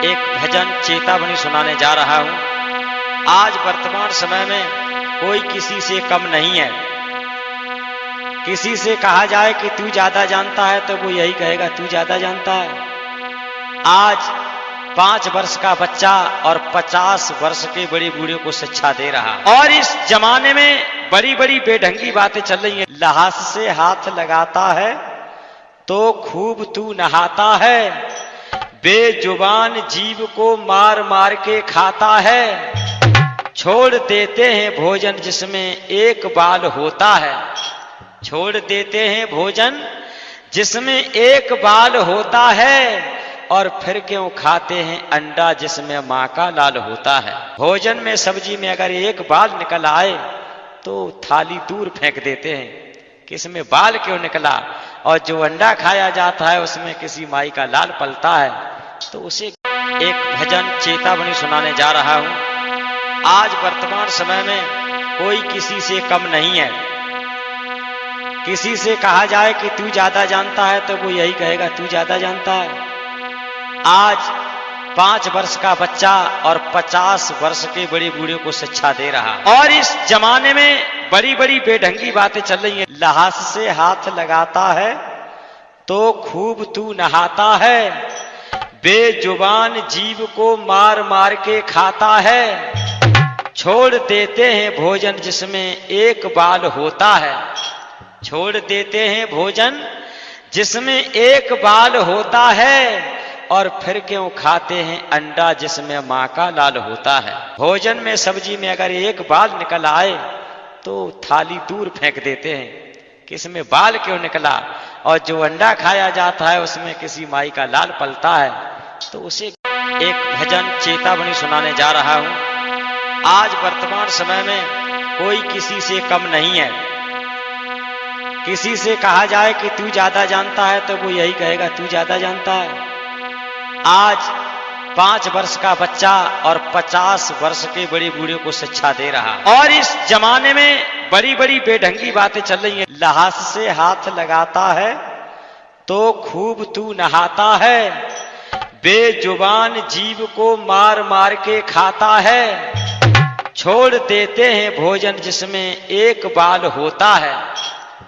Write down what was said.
एक भजन चेतावनी सुनाने जा रहा हूं। आज वर्तमान समय में कोई किसी से कम नहीं है। किसी से कहा जाए कि तू ज्यादा जानता है तो वो यही कहेगा तू ज्यादा जानता है। आज 5 वर्ष का बच्चा और 50 वर्ष के बड़े बूढ़े को शिक्षा दे रहा। और इस जमाने में बड़ी बड़ी बेढंगी बातें चल रही हैं। लहास से हाथ लगाता है तो खूब तू नहाता है, बेजुबान जीव को मार मार के खाता है, छोड़ देते हैं भोजन जिसमें एक बाल होता है। छोड़ देते हैं भोजन जिसमें एक बाल होता है, और फिर क्यों खाते हैं अंडा जिसमें मां का लाल होता है। भोजन में सब्जी में अगर एक बाल निकल आए तो थाली दूर फेंक देते हैं कि इसमें बाल क्यों निकला। और जो अंडा खाया जाता है उसमें किसी माई का लाल पलता है। तो उसे एक भजन चेतावनी सुनाने जा रहा हूं। आज वर्तमान समय में कोई किसी से कम नहीं है। किसी से कहा जाए कि तू ज्यादा जानता है तो वो यही कहेगा तू ज्यादा जानता है। आज 5 वर्ष का बच्चा और 50 वर्ष के बड़े बूढ़े को शिक्षा दे रहा। और इस जमाने में बड़ी बड़ी बेढंगी बातें चल रही हैं। लहास से हाथ लगाता है तो खूब तू नहाता है, बेजुबान जीव को मार मार के खाता है, छोड़ देते हैं भोजन जिसमें एक बाल होता है। छोड़ देते हैं भोजन जिसमें एक बाल होता है, और फिर क्यों खाते हैं अंडा जिसमें मां का लाल होता है। भोजन में सब्जी में अगर एक बाल निकल आए तो थाली दूर फेंक देते हैं कि इसमें बाल क्यों निकला। और जो अंडा खाया जाता है उसमें किसी माई का लाल पलता है। तो उसे एक भजन चेतावनी सुनाने जा रहा हूं। आज वर्तमान समय में कोई किसी से कम नहीं है। किसी से कहा जाए कि तू ज्यादा जानता है तो वो यही कहेगा तू ज्यादा जानता है। आज 5 वर्ष का बच्चा और 50 वर्ष के बड़े बूढ़े को शिक्षा दे रहा। और इस जमाने में बड़ी बड़ी बेढंगी बातें चल रही हैं। लहास से हाथ लगाता है तो खूब तू नहाता है, बेजुबान जीव को मार मार के खाता है, छोड़ देते हैं भोजन जिसमें एक बाल होता है।